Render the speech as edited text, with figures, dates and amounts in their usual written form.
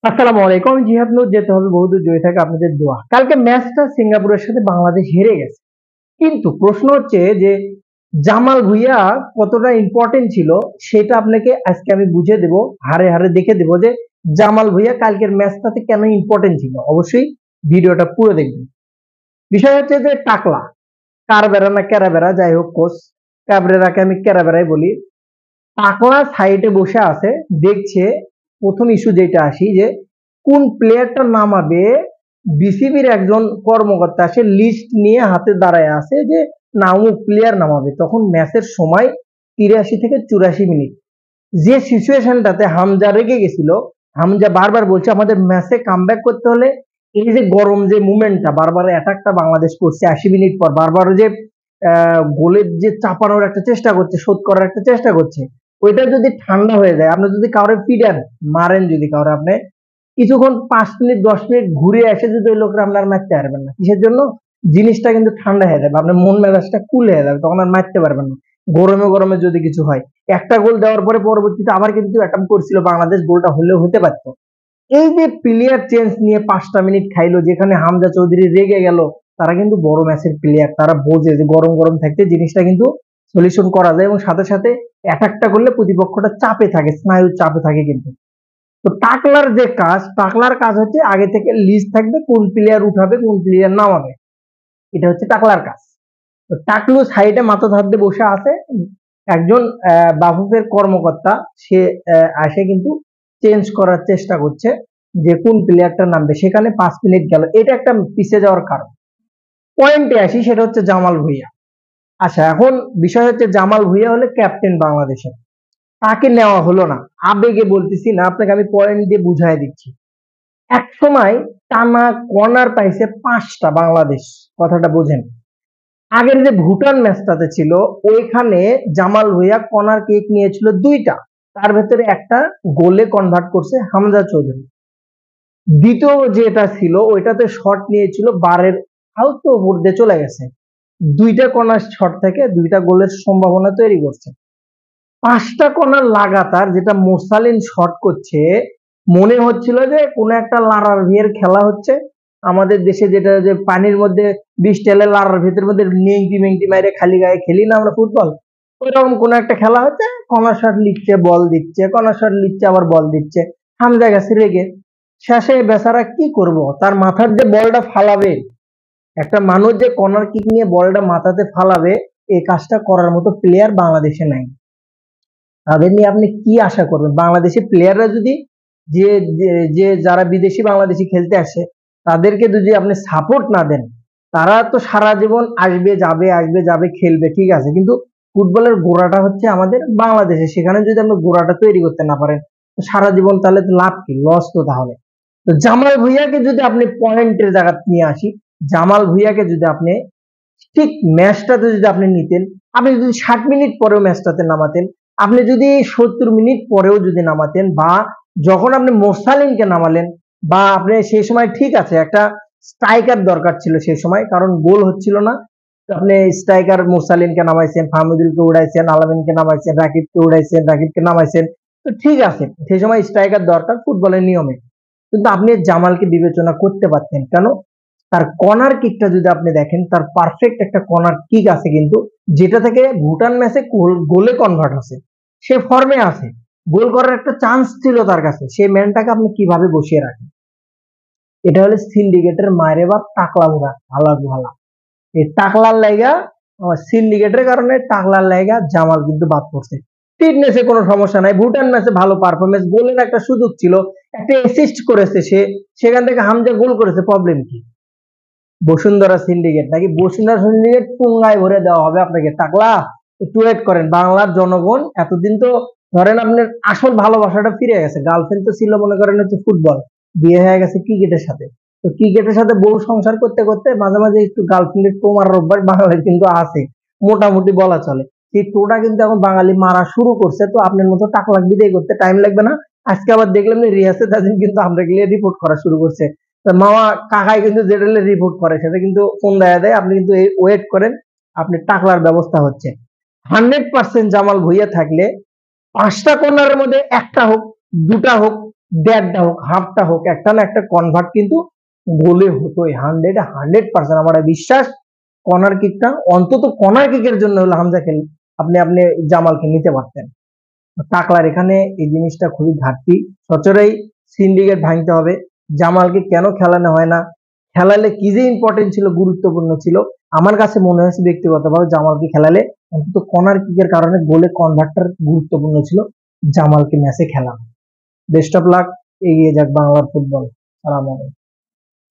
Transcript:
আসসালামু আলাইকুম। আমি জিহাদ নূর। যেতে হবে বহুদূর, জয় থাকে আপনাদের দোয়া। কালকে ম্যাচটা সিঙ্গাপুরের সাথে বাংলাদেশ হেরে গেছে, কিন্তু প্রশ্ন হচ্ছে যে জামাল ভুঁইয়া কতটা ইম্পর্টেন্ট ছিল সেটা আপনাকে আজকে আমি বুঝিয়ে দেব, হারে হারে দেখে দেব যে জামাল ভুঁইয়া কালকের ম্যাচটাতে কেন ইম্পর্টেন্ট ছিল। অবশ্যই ভিডিওটা পুরো দেখবেন। বিষয় হচ্ছে যে টাকলা কারবেরা না ক্যারাবেরা, যাই হোক কোচ ক্যাবরেরাকে আমি ক্যারাবেরাই বলি। টাকলা সাইডে বসে আছে, দেখছে। প্রথম ইস্যু যেটা আসি যে কোন প্লেয়ারটা নামাবে, বিসিবির একজন কর্মকর্তা সে লিস্ট নিয়ে হাতে দাঁড়ায় আছে যে না অমুক প্লেয়ার নামাবে। তখন ম্যাচের সময় 83 থেকে 84 মিনিট, যে সিচুয়েশনটাতে হামজা রেগে গেছিল। হামজা বারবার বলছে আমাদের ম্যাচে কামব্যাক করতে হলে এই যে গরম যে মুভমেন্টটা, বারবার অ্যাটাকটা বাংলাদেশ করছে 80 মিনিট পর, বারবার যে গোলের যে চাপানোর একটা চেষ্টা করছে, শোধ করার একটা চেষ্টা করছে, ওইটা যদি ঠান্ডা হয়ে যায়, আপনি যদি কাউরে ফিডান মারেন, যদি কাউরে আপনি কিছুক্ষণ 5 মিনিট 10 মিনিট ঘুরে এসে যদি ওই লোকরা আপনার মারতে পারবেন না, কিসের জন্য? জিনিসটা কিন্তু ঠান্ডা হয়ে যাবে, আপনার মন মেজাজটা কুল হয়ে যাবে, তখন আর মারতে পারবেন না। গরমে গরমে যদি কিছু হয়, একটা গোল দেওয়ার পরে পরবর্তীতে আবার কিন্তু অ্যাটাম্প করছিল বাংলাদেশ, গোলটা হলেও হতে পারতো। এই যে প্লেয়ার চেঞ্জ নিয়ে 5টা মিনিট খাইলো, যেখানে হামজা চৌধুরী রেগে গেল। তারা কিন্তু বড় ম্যাচের প্লেয়ার, তারা বোঝে যে গরম গরম থাকতে জিনিসটা কিন্তু সলিউশন করা যায়, এবং সাথে সাথে অ্যাটাকটা করলে প্রতিপক্ষটা চাপে থাকে, স্নায়ু চাপে থাকে। কিন্তু তো টাকলার যে কাজ, টাকলার কাজ হচ্ছে আগে থেকে লিস্ট থাকবে কোন প্লেয়ার উঠাবে কোন প্লেয়ার নামাবে, এটা হচ্ছে টাকলার কাজ। তো টাকলু সাইডে মাথা হাত দিয়ে বসে আছে, একজন বাফুফের কর্মকর্তা সে আসে কিন্তু চেঞ্জ করার চেষ্টা করছে যে কোন প্লেয়ারটা নামবে। সেখানে 5 মিনিট গেল, এটা একটা পিছিয়ে যাওয়ার কারণ। পয়েন্টে আসি, সেটা হচ্ছে জামাল ভুঁইয়া। আচ্ছা, এখন বিষয় হচ্ছে জামাল ভুঁইয়া হলে ক্যাপ্টেন বাংলাদেশের, তাকে নেওয়া হলো না। আবেগে বলতেছি না, আপনাকে আমি পয়েন্ট দিয়ে বুঝাই দিচ্ছি। এক সময় টানা কর্নার পাইছে 5টা বাংলাদেশ, কথাটা বোঝেন। আগের যে ভুটান ম্যাচটাতে ছিল, ওইখানে জামাল ভুঁইয়া কর্নার কিক নিয়েছিল 2টা, তার ভেতরে একটা গোলে কনভার্ট করছে হামজা চৌধুরী। দ্বিতীয় যেটা ছিল ওইটাতে শট নিয়েছিল বারের হালকা উপর দিয়ে চলে গেছে। 2টা কর্নার শট থেকে 2টা গোলের সম্ভাবনা তৈরি করছে। 5টা কর্নার লাগাতার যেটা মোসালিন শট করছে, মনে হচ্ছিল যে কোন একটা লারার ভিয়ের খেলা হচ্ছে। আমাদের দেশে যেটা যে পানির মধ্যে 20 টেলে লারার ভিতরের মধ্যে নেংটি মেংটি মাইরে খালি গায়ে খেলি না আমরা ফুটবল, ওইরকম কোন একটা খেলা হচ্ছে। কর্নার শট লিখছে, বল দিচ্ছে, কর্নার শট লিখছে, আবার বল দিচ্ছে। হামজা গেছে রেগে। শেষে বেচারা কি করব, তার মাথার যে বলটা ফালাবে, একটা মানুষ যে কর্নার কিক নিয়ে বলটা মাথাতে ফালাবে, এই কাজটা করার মতো প্লেয়ার বাংলাদেশে নাই। তাদের নিয়ে আপনি কি আশা করবেন? বাংলাদেশি প্লেয়াররা যদি যে যে যারা বিদেশি বাংলাদেশি খেলতে আসে, তাদেরকে যদি আপনি সাপোর্ট না দেন, তারা তো সারা জীবন আসবে যাবে আসবে যাবে খেলবে, ঠিক আছে, কিন্তু ফুটবলের গোড়াটা হচ্ছে আমাদের বাংলাদেশে। সেখানে যদি আপনি গোড়াটা তৈরি করতে না পারেন, তো সারা জীবন তাহলে তো লাভ কি? লস তো তাহলে। তো জামাল ভুঁইয়াকে যদি আপনি পয়েন্টের জায়গা নিয়ে আসি, জামাল ভুঁইয়াকে যদি আপনি ঠিক ম্যাচটাতে যদি আপনি নিতেন, আপনি যদি 60 মিনিট পরেও ম্যাচটাতে নামাতেন, আপনি যদি 70 মিনিট পরেও যদি নামাতেন, বা যখন আপনি মোরসালিনকে নামালেন, বা আপনি সেই সময় ঠিক আছে একটা স্ট্রাইকার দরকার ছিল সেই সময়, কারণ গোল হচ্ছিল না। তো আপনি স্ট্রাইকার মোরসালিনকে নামাইছেন, ফাহমিদুলকে উড়াইছেন, আলামিনকে নামাইছেন, রাকিবকে উড়াইছেন, রাকিবকে নামাইছেন। তো ঠিক আছে, সেই সময় স্ট্রাইকার দরকার ফুটবলের নিয়মে, কিন্তু আপনি জামালকে বিবেচনা করতে পারতেন কেন? তার কর্নার কিকটা যদি আপনি দেখেন, তার পারফেক্ট একটা কর্নার কিক আছে কিন্তু, যেটা থেকে ভুটান ম্যাচে গোলে কনভার্ট আছে। সে ফর্মে আছে, গোল করার একটা চান্স ছিল তার কাছে, সেই ম্যানটাকে আপনি কিভাবে বসিয়ে রাখেন? এটা হলো সিন্ডিকেটের মায়ের বা টাকলা ঘোরা ভালা ভালা। এই টাকলার লাইগা, সিন্ডিকেটের কারণে টাকলার লাইগা জামাল কিন্তু বাদ পড়ছে। ফিটনেসে কোনো সমস্যা নাই, ভুটান ম্যাচে ভালো পারফরমেন্স, গোলের একটা সুযোগ ছিল, একটা অ্যাসিস্ট করেছে সে, সেখান থেকে হামজা গোল করেছে, প্রবলেম কি? বসুন্ধরা সিন্ডিকেট নাকি বসুন্ধরা সিন্ডিকেট পুঙ্গায় ভরে দেওয়া হবে আপনাকে? টাকলা একটু ওয়েট করেন। বাংলার জনগণ এতদিন তো ধরেন আপনার আসল ভালোবাসাটা ফিরে গেছে। গার্লফ্রেন্ড তো ছিল মনে করেন হচ্ছে ফুটবল, বিয়ে হয়ে গেছে ক্রিকেটের সাথে। তো ক্রিকেটের সাথে বউ সংসার করতে করতে মাঝে মাঝে একটু গার্লফ্রেন্ডের টো মারার অভ্যাস বাঙালির কিন্তু আছে, মোটামুটি বলা চলে। সেই টোটা কিন্তু এখন বাঙালি মারা শুরু করছে। তো আপনার মতো টাকলা বিদায় করতে টাইম লাগবে না। আজকে আবার দেখলাম রিয়াসে তাজিম কিন্তু আমরা গেলে রিপোর্ট করা শুরু করছে। মামা কাকাই কিন্তু যেটা রিপোর্ট করে সেটা কিন্তু ফোন দেয়া দেয়, আপনি কিন্তু ওয়েট করেন, আপনি টাকলার ব্যবস্থা হচ্ছে। 100% জামাল ভুঁইয়া থাকলে 5টা কর্নারের মধ্যে একটা হোক, 2টা হোক, দেড়টা হোক, হাফটা হোক, একটা না একটা কনভার্ট কিন্তু গোলে হতোই। 100% আমার বিশ্বাস কর্নার কিকটা, অন্তত কর্নার কিকের জন্য হলো হামজাকে আপনি জামালকে নিতে পারতেন। টাকলার এখানে এই জিনিসটা খুবই ঘাটতি। সচরাই সিন্ডিকেট ভাঙতে হবে। জামালকে কেন খেলানো হয় না, খেলালে কি যে ইম্পর্টেন্ট ছিল, গুরুত্বপূর্ণ ছিল, আমার কাছে মনে হয়েছে ব্যক্তিগতভাবে জামালকে খেলালে অন্তত কর্নার কিকের কারণে গোলে কনভার্টার গুরুত্বপূর্ণ ছিল, জামালকে ম্যাচে খেলানো। বেস্ট অফ লাক, এগিয়ে যাক বাংলার ফুটবল। সালাম আলাইকুম।